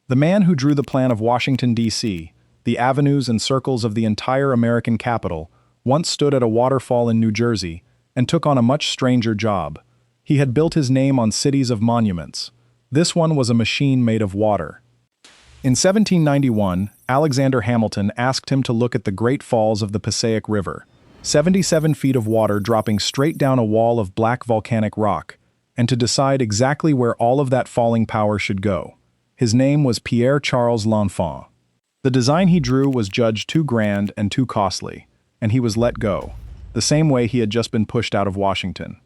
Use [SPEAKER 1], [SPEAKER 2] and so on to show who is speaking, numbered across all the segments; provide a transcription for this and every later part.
[SPEAKER 1] The man who drew the plan of Washington, D.C., the avenues and circles of the entire American capital, once stood at a waterfall in New Jersey and took on a much stranger job. He had built his name on cities of monuments. This one was a machine made of water. In 1791, Alexander Hamilton asked him to look at the Great Falls of the Passaic River, 77 feet of water dropping straight down a wall of black volcanic rock, and to decide exactly where all of that falling power should go. His name was Pierre Charles L'Enfant. The design he drew was judged too grand and too costly, and he was let go, the same way he had just been pushed out of Washington.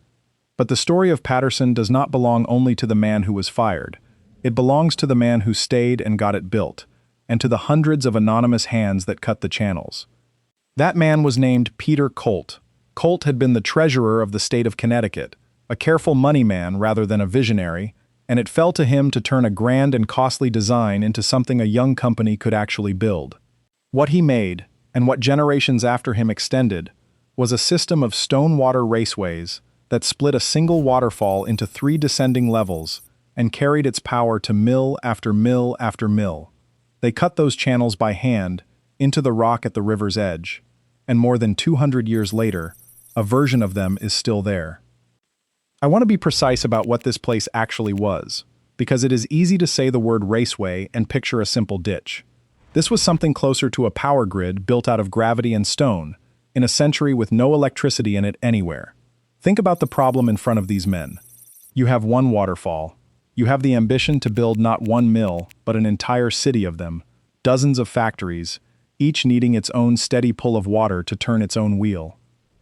[SPEAKER 1] But the story of Paterson does not belong only to the man who was fired. It belongs to the man who stayed and got it built, and to the hundreds of anonymous hands that cut the channels. That man was named Peter Colt. Colt had been the treasurer of the state of Connecticut, a careful money man rather than a visionary, and it fell to him to turn a grand and costly design into something a young company could actually build. What he made, and what generations after him extended, was a system of stone water raceways that split a single waterfall into 3 descending levels and carried its power to mill after mill after mill. They cut those channels by hand into the rock at the river's edge, and more than 200 years later, a version of them is still there. I want to be precise about what this place actually was, because it is easy to say the word raceway and picture a simple ditch. This was something closer to a power grid built out of gravity and stone, in a century with no electricity in it anywhere. Think about the problem in front of these men. You have one waterfall. You have the ambition to build not one mill, but an entire city of them, dozens of factories, each needing its own steady pull of water to turn its own wheel.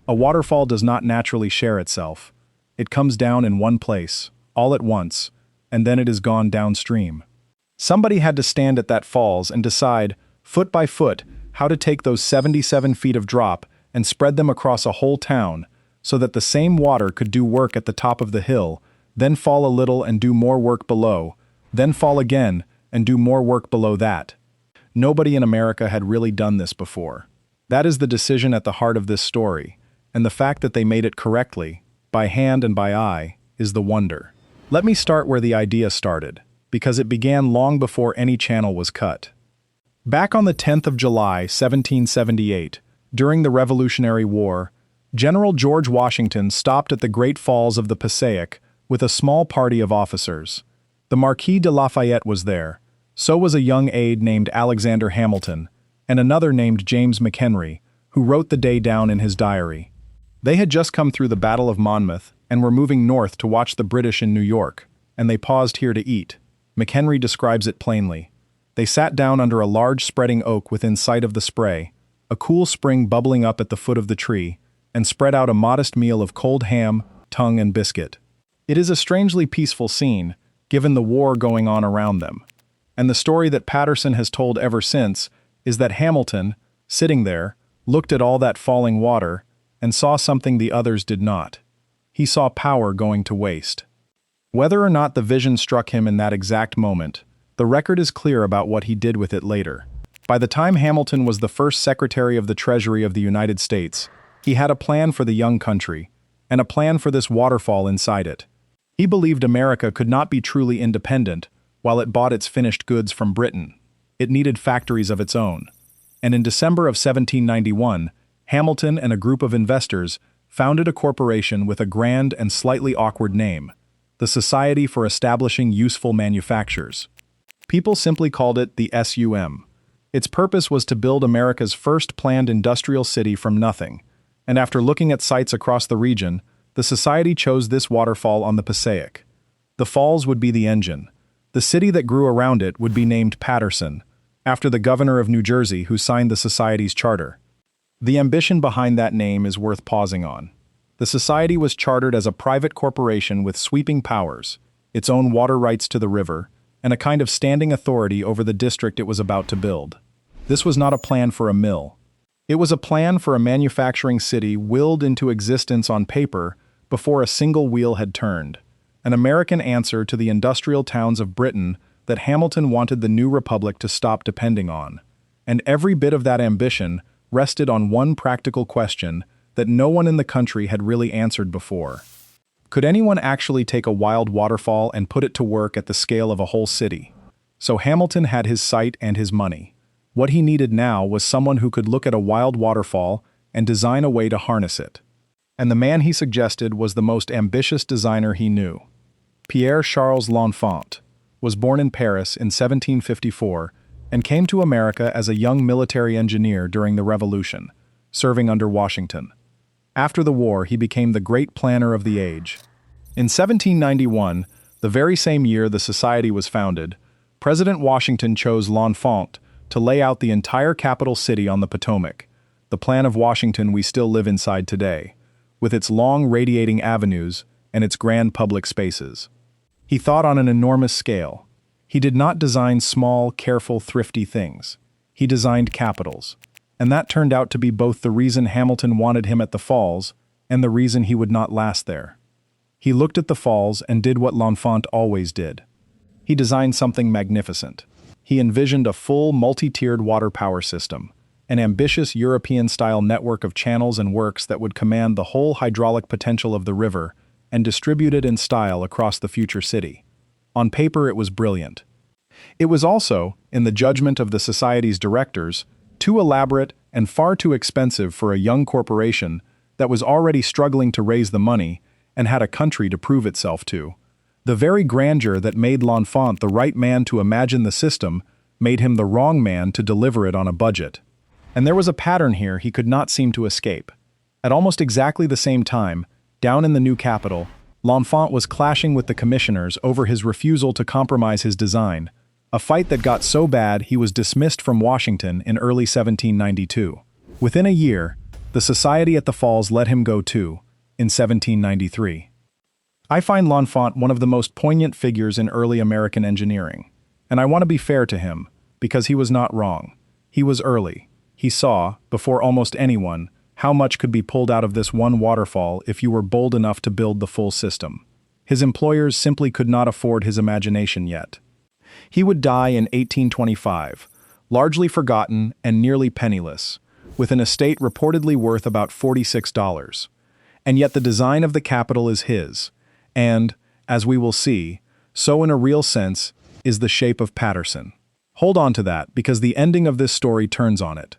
[SPEAKER 1] A waterfall does not naturally share itself. It comes down in one place, all at once, and then it is gone downstream. Somebody had to stand at that falls and decide, foot by foot, how to take those 77 feet of drop and spread them across a whole town, so that the same water could do work at the top of the hill, then fall a little and do more work below, then fall again and do more work below that. Nobody in America had really done this before. That is the decision at the heart of this story, and the fact that they made it correctly, by hand and by eye, is the wonder. Let me start where the idea started, because it began long before any channel was cut. Back on the 10th of July, 1778, during the Revolutionary War, General George Washington stopped at the Great Falls of the Passaic with a small party of officers. The Marquis de Lafayette was there, so was a young aide named Alexander Hamilton, and another named James McHenry, who wrote the day down in his diary. They had just come through the Battle of Monmouth and were moving north to watch the British in New York, and they paused here to eat. McHenry describes it plainly. They sat down under a large spreading oak within sight of the spray, a cool spring bubbling up at the foot of the tree, and spread out a modest meal of cold ham, tongue, and biscuit. It is a strangely peaceful scene, given the war going on around them. And the story that Paterson has told ever since is that Hamilton, sitting there, looked at all that falling water and saw something the others did not. He saw power going to waste. Whether or not the vision struck him in that exact moment, the record is clear about what he did with it later. By the time Hamilton was the first Secretary of the Treasury of the United States, he had a plan for the young country, and a plan for this waterfall inside it. He believed America could not be truly independent while it bought its finished goods from Britain. It needed factories of its own. And in December of 1791, Hamilton and a group of investors founded a corporation with a grand and slightly awkward name, the Society for Establishing Useful Manufactures. People simply called it the SUM. Its purpose was to build America's first planned industrial city from nothing, and after looking at sites across the region, the society chose this waterfall on the Passaic. The falls would be the engine. The city that grew around it would be named Paterson, after the governor of New Jersey who signed the society's charter. The ambition behind that name is worth pausing on. The society was chartered as a private corporation with sweeping powers, its own water rights to the river, and a kind of standing authority over the district it was about to build. This was not a plan for a mill. It was a plan for a manufacturing city willed into existence on paper before a single wheel had turned, an American answer to the industrial towns of Britain that Hamilton wanted the new republic to stop depending on. And every bit of that ambition rested on one practical question that no one in the country had really answered before. Could anyone actually take a wild waterfall and put it to work at the scale of a whole city? So Hamilton had his site and his money. What he needed now was someone who could look at a wild waterfall and design a way to harness it. And the man he suggested was the most ambitious designer he knew. Pierre-Charles L'Enfant was born in Paris in 1754 and came to America as a young military engineer during the Revolution, serving under Washington. After the war, he became the great planner of the age. In 1791, the very same year the society was founded, President Washington chose L'Enfant to lay out the entire capital city on the Potomac, the plan of Washington we still live inside today, with its long radiating avenues and its grand public spaces. He thought on an enormous scale. He did not design small, careful, thrifty things. He designed capitals. And that turned out to be both the reason Hamilton wanted him at the Falls and the reason he would not last there. He looked at the Falls and did what L'Enfant always did. He designed something magnificent. He envisioned a full, multi-tiered water power system, an ambitious European-style network of channels and works that would command the whole hydraulic potential of the river and distribute it in style across the future city. On paper, it was brilliant. It was also, in the judgment of the society's directors, too elaborate and far too expensive for a young corporation that was already struggling to raise the money and had a country to prove itself to. The very grandeur that made L'Enfant the right man to imagine the system made him the wrong man to deliver it on a budget. And there was a pattern here he could not seem to escape. At almost exactly the same time, down in the new capital, L'Enfant was clashing with the commissioners over his refusal to compromise his design, a fight that got so bad he was dismissed from Washington in early 1792. Within a year, the society at the Falls let him go too, in 1793. I find L'Enfant one of the most poignant figures in early American engineering, and I want to be fair to him, because he was not wrong. He was early. He saw, before almost anyone, how much could be pulled out of this one waterfall if you were bold enough to build the full system. His employers simply could not afford his imagination yet. He would die in 1825, largely forgotten and nearly penniless, with an estate reportedly worth about $46. And yet the design of the Capitol is his, and, as we will see, so in a real sense, is the shape of Paterson. Hold on to that, because the ending of this story turns on it.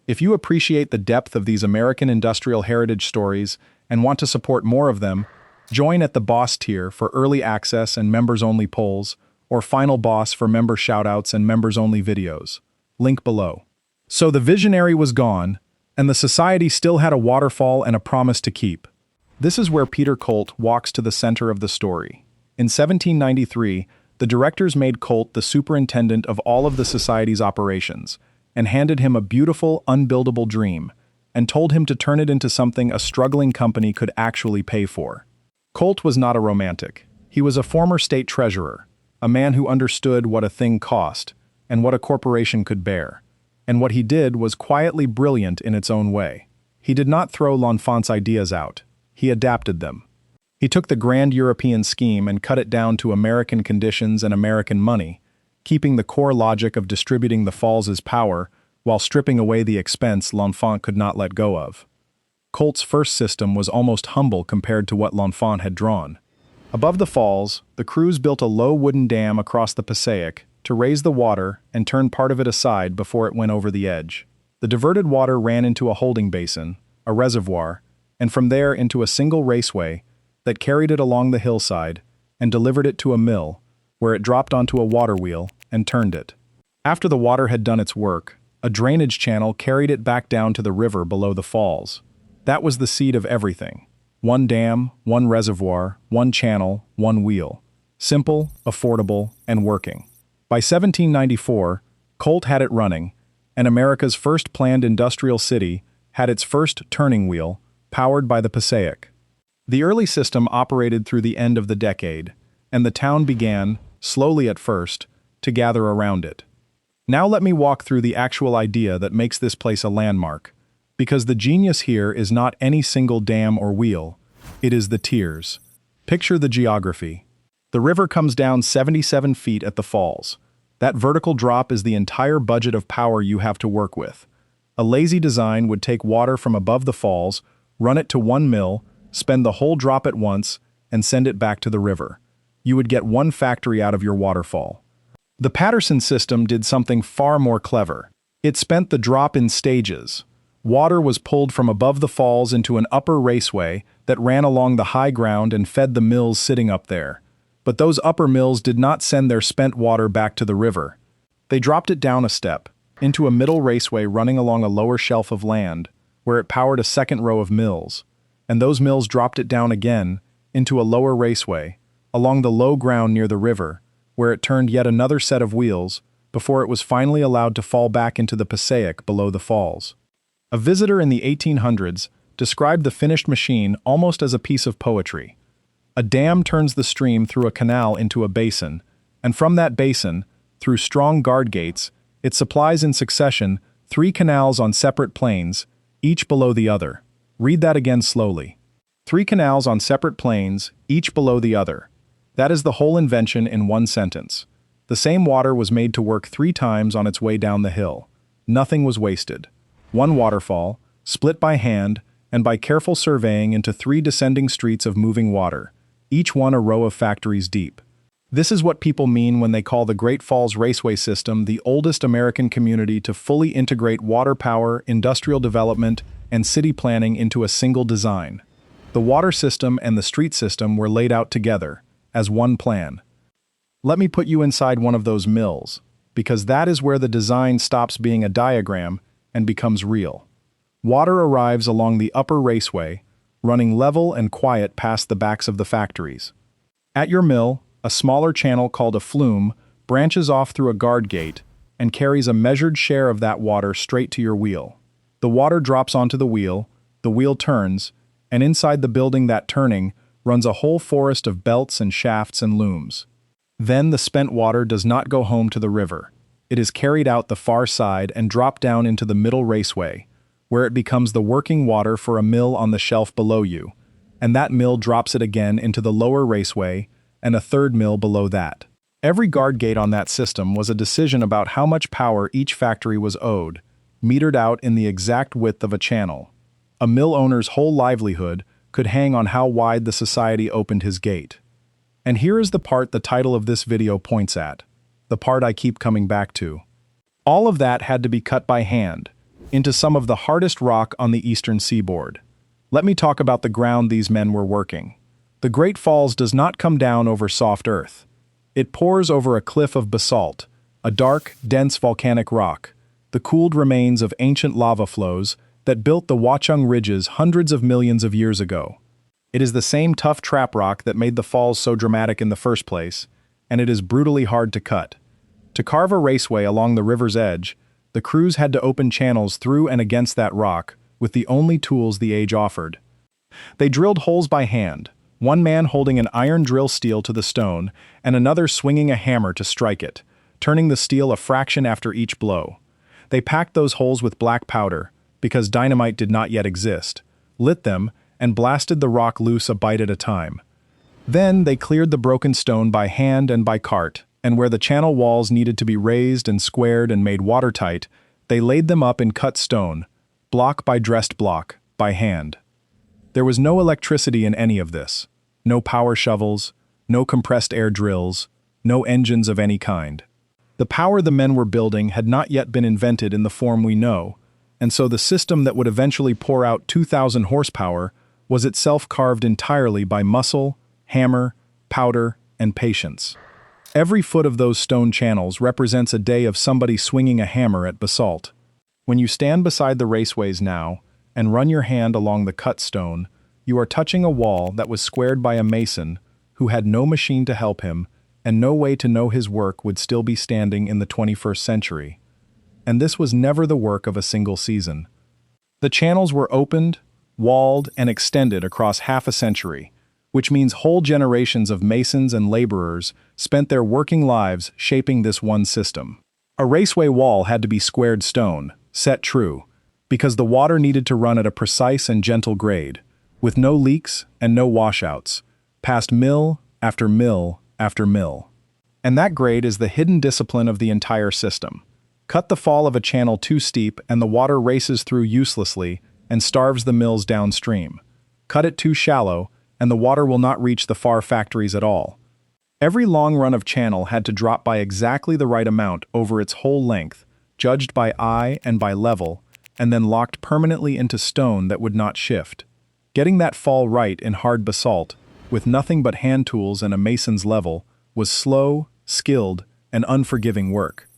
[SPEAKER 1] If you appreciate the depth of these American industrial heritage stories and want to support more of them, join at the Boss tier for early access and members-only polls, or Final Boss for member shoutouts and members-only videos. Link below. So the visionary was gone, and the society still had a waterfall and a promise to keep. This is where Peter Colt walks to the center of the story. In 1793, the directors made Colt the superintendent of all of the society's operations, and handed him a beautiful, unbuildable dream, and told him to turn it into something a struggling company could actually pay for. Colt was not a romantic. He was a former state treasurer, a man who understood what a thing cost, and what a corporation could bear. And what he did was quietly brilliant in its own way. He did not throw L'Enfant's ideas out. He adapted them. He took the grand European scheme and cut it down to American conditions and American money, keeping the core logic of distributing the Falls' power while stripping away the expense L'Enfant could not let go of. Colt's first system was almost humble compared to what L'Enfant had drawn. Above the Falls, the crews built a low wooden dam across the Passaic to raise the water and turn part of it aside before it went over the edge. The diverted water ran into a holding basin, a reservoir, and from there into a single raceway that carried it along the hillside and delivered it to a mill, where it dropped onto a water wheel and turned it. After the water had done its work, a drainage channel carried it back down to the river below the falls. That was the seed of everything. One dam, one reservoir, one channel, one wheel. Simple, affordable, and working. By 1794, Colt had it running, and America's first planned industrial city had its first turning wheel, powered by the Passaic. The early system operated through the end of the decade, and the town began, slowly at first, to gather around it. Now let me walk through the actual idea that makes this place a landmark, because the genius here is not any single dam or wheel, it is the tiers. Picture the geography. The river comes down 77 feet at the falls. That vertical drop is the entire budget of power you have to work with. A lazy design would take water from above the falls, run it to one mill, spend the whole drop at once, and send it back to the river. You would get one factory out of your waterfall. The Paterson system did something far more clever. It spent the drop in stages. Water was pulled from above the falls into an upper raceway that ran along the high ground and fed the mills sitting up there. But those upper mills did not send their spent water back to the river. They dropped it down a step, into a middle raceway running along a lower shelf of land, where it powered a second row of mills. And those mills dropped it down again, into a lower raceway, along the low ground near the river, where it turned yet another set of wheels, before it was finally allowed to fall back into the Passaic below the falls. A visitor in the 1800s described the finished machine almost as a piece of poetry. A dam turns the stream through a canal into a basin, and from that basin, through strong guard gates, it supplies in succession 3 canals on separate planes, each below the other. Read that again slowly. 3 canals on separate planes, each below the other. That is the whole invention in one sentence. The same water was made to work 3 times on its way down the hill. Nothing was wasted. One waterfall, split by hand and by careful surveying into 3 descending streets of moving water, each one a row of factories deep. This is what people mean when they call the Great Falls Raceway system the oldest American community to fully integrate water power, industrial development, and city planning into a single design. The water system and the street system were laid out together, as one plan. Let me put you inside one of those mills, because that is where the design stops being a diagram and becomes real. Water arrives along the upper raceway, running level and quiet past the backs of the factories. At your mill, a smaller channel called a flume branches off through a guard gate and carries a measured share of that water straight to your wheel. The water drops onto the wheel turns, and inside the building that turning runs a whole forest of belts and shafts and looms. Then the spent water does not go home to the river. It is carried out the far side and dropped down into the middle raceway, where it becomes the working water for a mill on the shelf below you, and that mill drops it again into the lower raceway and a third mill below that. Every guard gate on that system was a decision about how much power each factory was owed, metered out in the exact width of a channel. A mill owner's whole livelihood could hang on how wide the society opened his gate. And here is the part the title of this video points at, the part I keep coming back to. All of that had to be cut by hand, into some of the hardest rock on the eastern seaboard. Let me talk about the ground these men were working. The Great Falls does not come down over soft earth. It pours over a cliff of basalt, a dark, dense volcanic rock, the cooled remains of ancient lava flows that built the Watchung Ridges hundreds of millions of years ago. It is the same tough trap rock that made the falls so dramatic in the first place, and it is brutally hard to cut. To carve a raceway along the river's edge, the crews had to open channels through and against that rock with the only tools the age offered. They drilled holes by hand, one man holding an iron drill steel to the stone and another swinging a hammer to strike it, turning the steel a fraction after each blow. They packed those holes with black powder, because dynamite did not yet exist, lit them, and blasted the rock loose a bite at a time. Then they cleared the broken stone by hand and by cart, and where the channel walls needed to be raised and squared and made watertight, they laid them up in cut stone, block by dressed block, by hand. There was no electricity in any of this, no power shovels, no compressed air drills, no engines of any kind. The power the men were building had not yet been invented in the form we know, and so the system that would eventually pour out 2,000 horsepower was itself carved entirely by muscle, hammer, powder, and patience. Every foot of those stone channels represents a day of somebody swinging a hammer at basalt. When you stand beside the raceways now and run your hand along the cut stone, you are touching a wall that was squared by a mason who had no machine to help him and no way to know his work would still be standing in the 21st century. And this was never the work of a single season. The channels were opened, walled, and extended across half a century, which means whole generations of masons and laborers spent their working lives shaping this one system. A raceway wall had to be squared stone, set true, because the water needed to run at a precise and gentle grade, with no leaks and no washouts, past mill after mill after mill. And that grade is the hidden discipline of the entire system. Cut the fall of a channel too steep and the water races through uselessly and starves the mills downstream. Cut it too shallow and the water will not reach the far factories at all. Every long run of channel had to drop by exactly the right amount over its whole length, judged by eye and by level, and then locked permanently into stone that would not shift. Getting that fall right in hard basalt, with nothing but hand tools and a mason's level, was slow, skilled, and unforgiving work.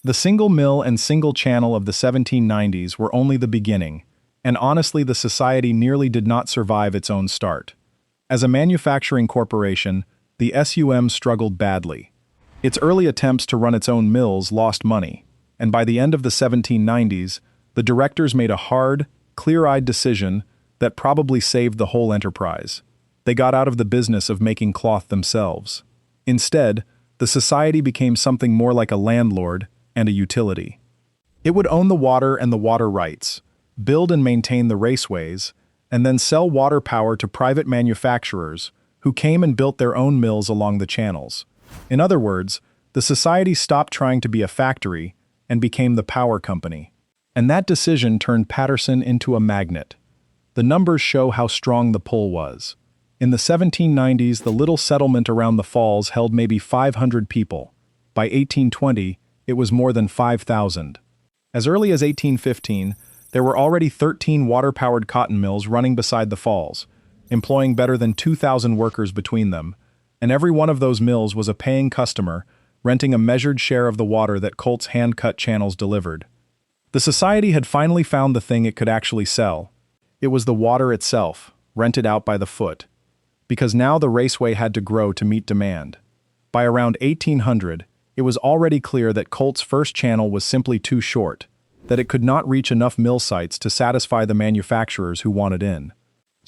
[SPEAKER 1] The single mill and single channel of the 1790s were only the beginning, and honestly the society nearly did not survive its own start. As a manufacturing corporation, the SUM struggled badly. Its early attempts to run its own mills lost money, and by the end of the 1790s, the directors made a hard, clear-eyed decision that probably saved the whole enterprise. They got out of the business of making cloth themselves. Instead, the society became something more like a landlord and a utility. It would own the water and the water rights, build and maintain the raceways, and then sell water power to private manufacturers who came and built their own mills along the channels. In other words, the society stopped trying to be a factory and became the power company. And that decision turned Paterson into a magnet. The numbers show how strong the pull was. In the 1790s, the little settlement around the falls held maybe 500 people. By 1820, it was more than 5,000. As early as 1815, there were already 13 water-powered cotton mills running beside the falls, employing better than 2,000 workers between them, and every one of those mills was a paying customer, renting a measured share of the water that Colt's hand-cut channels delivered. The society had finally found the thing it could actually sell. It was the water itself, rented out by the foot. Because now the raceway had to grow to meet demand. By around 1800, it was already clear that Colt's first channel was simply too short, that it could not reach enough mill sites to satisfy the manufacturers who wanted in.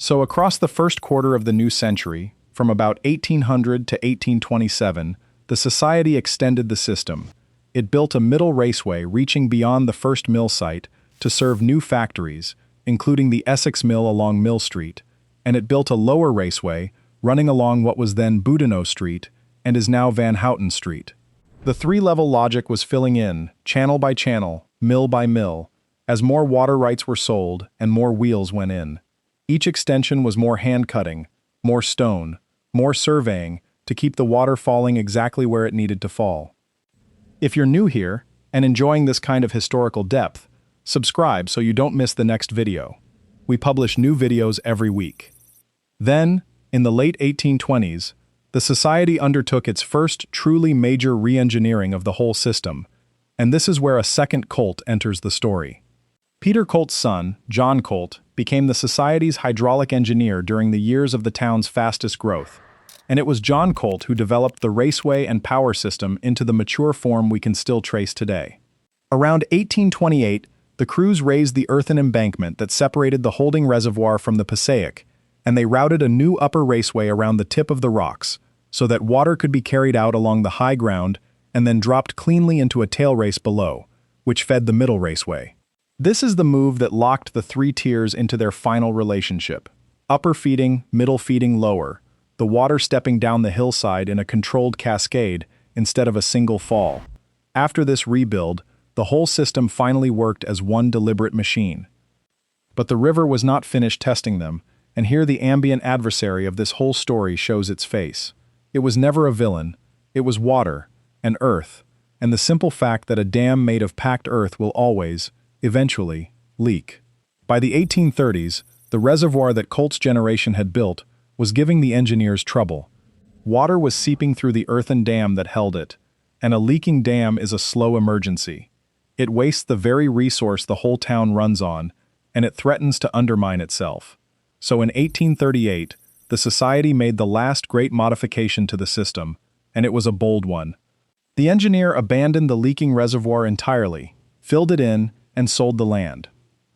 [SPEAKER 1] So across the first quarter of the new century, from about 1800 to 1827, the society extended the system. It built a middle raceway reaching beyond the first mill site to serve new factories, including the Essex Mill along Mill Street, and it built a lower raceway running along what was then Boudinot Street and is now Van Houten Street. The three-level logic was filling in, channel by channel, mill by mill, as more water rights were sold and more wheels went in. Each extension was more hand-cutting, more stone, more surveying to keep the water falling exactly where it needed to fall. If you're new here and enjoying this kind of historical depth, subscribe so you don't miss the next video. We publish new videos every week. Then, in the late 1820s, the society undertook its first truly major re-engineering of the whole system, and this is where a second Colt enters the story. Peter Colt's son, John Colt, became the society's hydraulic engineer during the years of the town's fastest growth, and it was John Colt who developed the raceway and power system into the mature form we can still trace today. Around 1828, the crews raised the earthen embankment that separated the holding reservoir from the Passaic, and they routed a new upper raceway around the tip of the rocks, so that water could be carried out along the high ground and then dropped cleanly into a tail race below, which fed the middle raceway. This is the move that locked the three tiers into their final relationship. Upper feeding, middle feeding lower, the water stepping down the hillside in a controlled cascade instead of a single fall. After this rebuild, the whole system finally worked as one deliberate machine. But the river was not finished testing them, and here the ambient adversary of this whole story shows its face. It was never a villain, it was water, and earth, and the simple fact that a dam made of packed earth will always, eventually, leak. By the 1830s, the reservoir that Colt's generation had built was giving the engineers trouble. Water was seeping through the earthen dam that held it, and a leaking dam is a slow emergency. It wastes the very resource the whole town runs on, and it threatens to undermine itself. So in 1838, the society made the last great modification to the system, and it was a bold one. The engineer abandoned the leaking reservoir entirely, filled it in, and sold the land.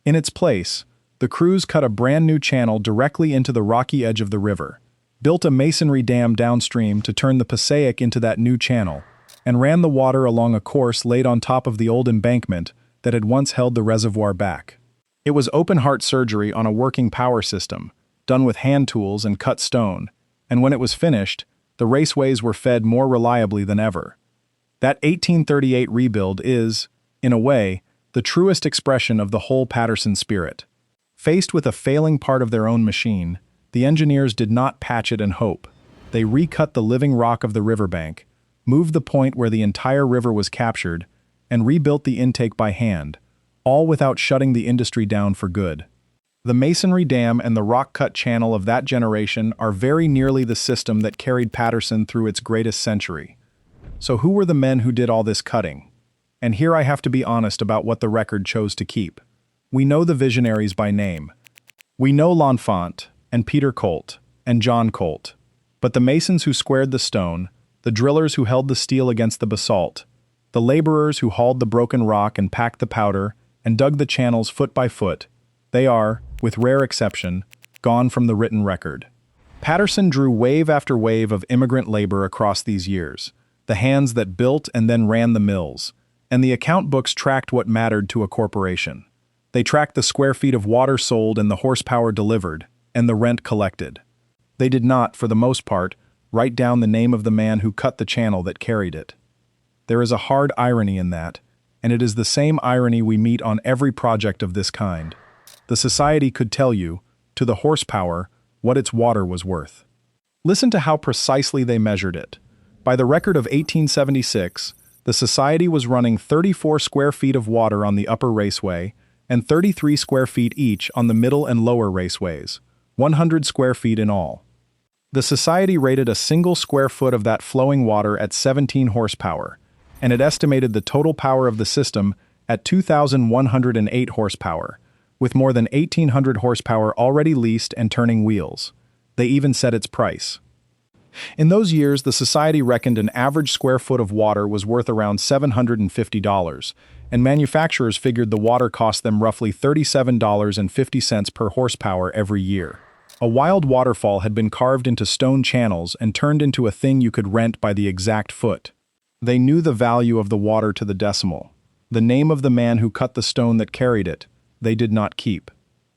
[SPEAKER 1] In its place, the crews cut a brand new channel directly into the rocky edge of the river, built a masonry dam downstream to turn the Passaic into that new channel, and ran the water along a course laid on top of the old embankment that had once held the reservoir back. It was open-heart surgery on a working power system, done with hand tools and cut stone, and when it was finished, the raceways were fed more reliably than ever. That 1838 rebuild is, in a way, the truest expression of the whole Paterson spirit. Faced with a failing part of their own machine, the engineers did not patch it and hope. They recut the living rock of the riverbank, moved the point where the entire river was captured, and rebuilt the intake by hand, all without shutting the industry down for good. The masonry dam and the rock-cut channel of that generation are very nearly the system that carried Paterson through its greatest century. So who were the men who did all this cutting? And here I have to be honest about what the record chose to keep. We know the visionaries by name. We know L'Enfant, and Peter Colt, and John Colt. But the masons who squared the stone, the drillers who held the steel against the basalt, the laborers who hauled the broken rock and packed the powder and dug the channels foot by foot, they are, with rare exception, gone from the written record. Paterson drew wave after wave of immigrant labor across these years, the hands that built and then ran the mills, and the account books tracked what mattered to a corporation. They tracked the square feet of water sold and the horsepower delivered, and the rent collected. They did not, for the most part, write down the name of the man who cut the channel that carried it. There is a hard irony in that, and it is the same irony we meet on every project of this kind. The society could tell you, to the horsepower, what its water was worth. Listen to how precisely they measured it. By the record of 1876, the society was running 34 square feet of water on the upper raceway and 33 square feet each on the middle and lower raceways, 100 square feet in all. The society rated a single square foot of that flowing water at 17 horsepower, and it estimated the total power of the system at 2,108 horsepower, with more than 1,800 horsepower already leased and turning wheels. They even set its price. In those years, the society reckoned an average square foot of water was worth around $750, and manufacturers figured the water cost them roughly $37.50 per horsepower every year. A wild waterfall had been carved into stone channels and turned into a thing you could rent by the exact foot. They knew the value of the water to the decimal. The name of the man who cut the stone that carried it, they did not keep.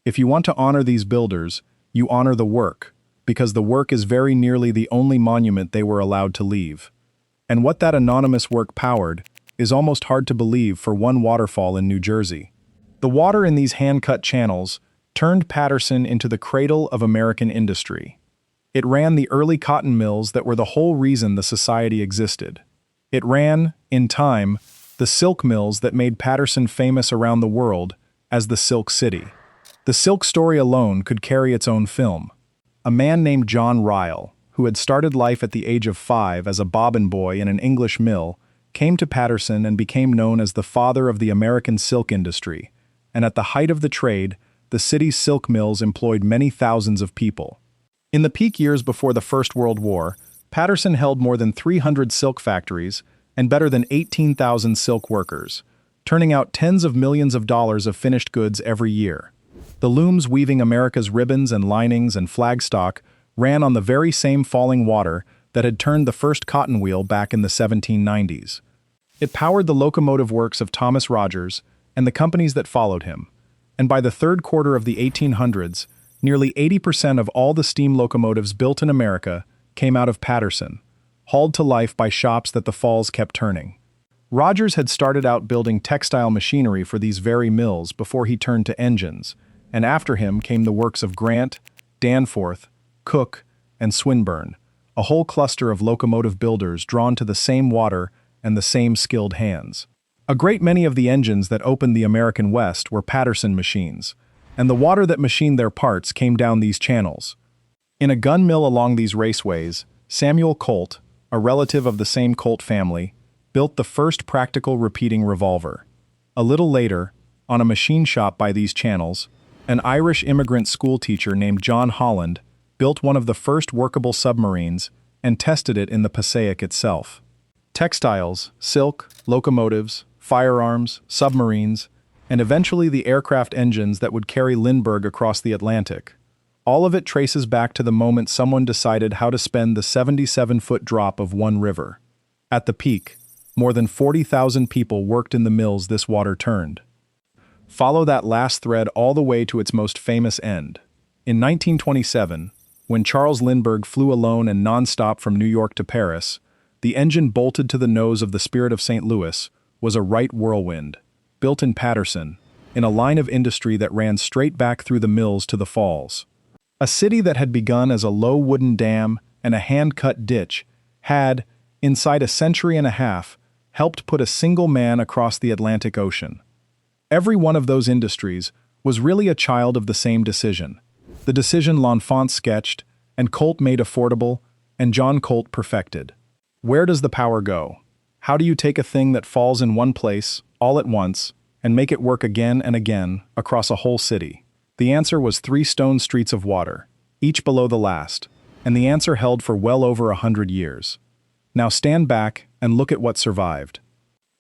[SPEAKER 1] If you want to honor these builders, you honor the work, because the work is very nearly the only monument they were allowed to leave. And what that anonymous work powered is almost hard to believe for one waterfall in New Jersey. The water in these hand-cut channels turned Paterson into the cradle of American industry. It ran the early cotton mills that were the whole reason the society existed. It ran, in time, the silk mills that made Paterson famous around the world as the Silk City. The silk story alone could carry its own film. A man named John Ryle, who had started life at the age of 5 as a bobbin boy in an English mill, came to Paterson and became known as the father of the American silk industry, and at the height of the trade, the city's silk mills employed many thousands of people. In the peak years before the First World War, Paterson held more than 300 silk factories and better than 18,000 silk workers, turning out tens of millions of dollars of finished goods every year. The looms weaving America's ribbons and linings and flagstock ran on the very same falling water that had turned the first cotton wheel back in the 1790s. It powered the locomotive works of Thomas Rogers and the companies that followed him, and by the third quarter of the 1800s, nearly 80% of all the steam locomotives built in America came out of Paterson, hauled to life by shops that the falls kept turning. Rogers had started out building textile machinery for these very mills before he turned to engines, and after him came the works of Grant, Danforth, Cook, and Swinburne, a whole cluster of locomotive builders drawn to the same water and the same skilled hands. A great many of the engines that opened the American West were Paterson machines, and the water that machined their parts came down these channels. In a gun mill along these raceways, Samuel Colt, a relative of the same Colt family, built the first practical repeating revolver. A little later, on a machine shop by these channels, an Irish immigrant schoolteacher named John Holland built one of the first workable submarines and tested it in the Passaic itself. Textiles, silk, locomotives, firearms, submarines, and eventually the aircraft engines that would carry Lindbergh across the Atlantic. All of it traces back to the moment someone decided how to spend the 77-foot drop of one river. At the peak, more than 40,000 people worked in the mills this water turned. Follow that last thread all the way to its most famous end. In 1927, when Charles Lindbergh flew alone and nonstop from New York to Paris, the engine bolted to the nose of the Spirit of St. Louis was a Wright whirlwind, built in Paterson, in a line of industry that ran straight back through the mills to the falls. A city that had begun as a low wooden dam and a hand-cut ditch had, inside a century and a half, helped put a single man across the Atlantic Ocean. Every one of those industries was really a child of the same decision. The decision L'Enfant sketched, and Colt made affordable, and John Colt perfected. Where does the power go? How do you take a thing that falls in one place, all at once, and make it work again and again, across a whole city? The answer was 3 stone streets of water, each below the last, and the answer held for well over 100 years. Now stand back and look at what survived.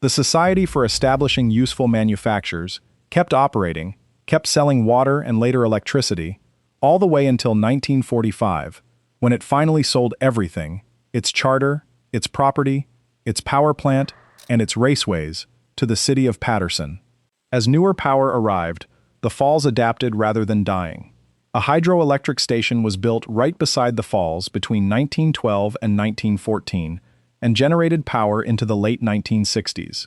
[SPEAKER 1] The Society for Establishing Useful Manufactures kept operating, kept selling water and later electricity, all the way until 1945, when it finally sold everything, its charter, its property, its power plant, and its raceways, to the city of Paterson. As newer power arrived, the falls adapted rather than dying. A hydroelectric station was built right beside the falls between 1912 and 1914 and generated power into the late 1960s.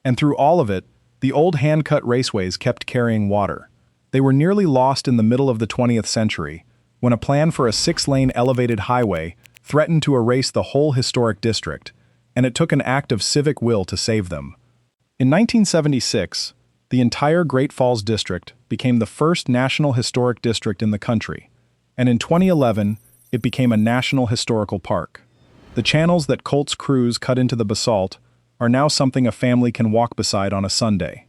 [SPEAKER 1] And through all of it, the old hand-cut raceways kept carrying water. They were nearly lost in the middle of the 20th century, when a plan for a 6-lane elevated highway threatened to erase the whole historic district, and it took an act of civic will to save them. In 1976, the entire Great Falls District became the first National Historic District in the country, and in 2011, it became a National Historical Park. The channels that Colt's crews cut into the basalt are now something a family can walk beside on a Sunday.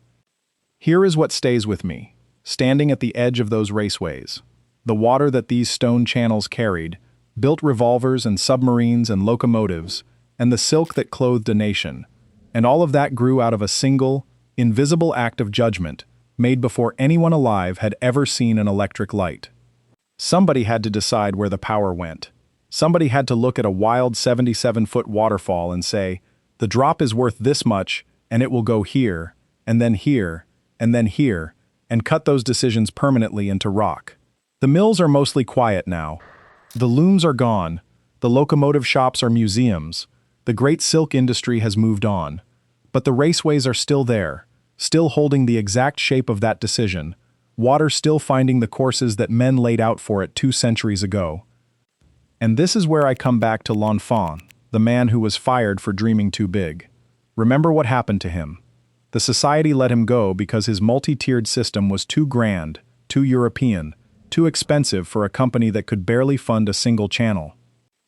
[SPEAKER 1] Here is what stays with me, standing at the edge of those raceways. The water that these stone channels carried built revolvers and submarines and locomotives, and the silk that clothed a nation, and all of that grew out of a single, invisible act of judgment made before anyone alive had ever seen an electric light. Somebody had to decide where the power went. Somebody had to look at a wild 77-foot waterfall and say, the drop is worth this much, and it will go here, and then here, and then here, and cut those decisions permanently into rock. The mills are mostly quiet now. The looms are gone. The locomotive shops are museums. The great silk industry has moved on. But the raceways are still there, still holding the exact shape of that decision, water still finding the courses that men laid out for it 2 centuries ago. And this is where I come back to L'Enfant, the man who was fired for dreaming too big. Remember what happened to him. The society let him go because his multi-tiered system was too grand, too European, too expensive for a company that could barely fund a single channel.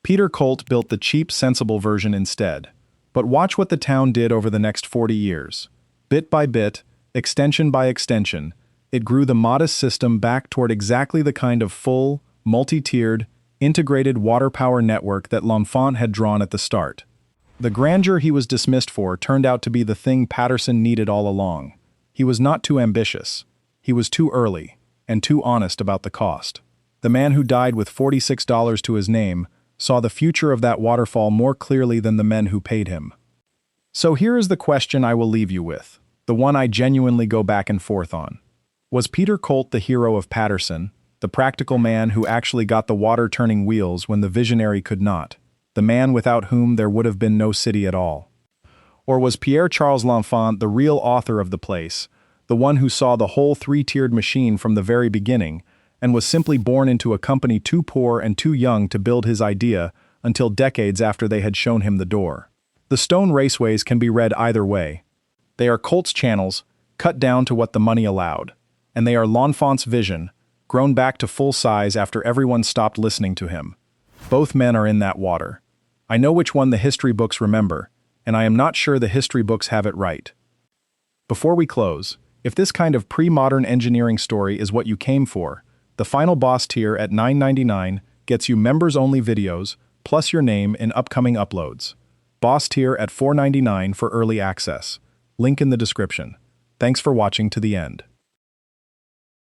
[SPEAKER 1] Peter Colt built the cheap, sensible version instead. But watch what the town did over the next 40 years. Bit by bit, extension by extension, it grew the modest system back toward exactly the kind of full, multi-tiered, integrated water power network that L'Enfant had drawn at the start. The grandeur he was dismissed for turned out to be the thing Paterson needed all along. He was not too ambitious. He was too early, and too honest about the cost. The man who died with $46 to his name saw the future of that waterfall more clearly than the men who paid him. So here is the question I will leave you with, the one I genuinely go back and forth on. Was Peter Colt the hero of Paterson, the practical man who actually got the water turning wheels when the visionary could not, the man without whom there would have been no city at all? Or was Pierre-Charles L'Enfant the real author of the place, the one who saw the whole 3-tiered machine from the very beginning, and was simply born into a company too poor and too young to build his idea until decades after they had shown him the door? The stone raceways can be read either way. They are Colt's channels, cut down to what the money allowed, and they are L'Enfant's vision, grown back to full size after everyone stopped listening to him. Both men are in that water. I know which one the history books remember, and I am not sure the history books have it right. Before we close, if this kind of pre-modern engineering story is what you came for, the final boss tier at $9.99 gets you members-only videos, plus your name in upcoming uploads. Boss tier at $4.99 for early access. Link in the description. Thanks for watching to the end.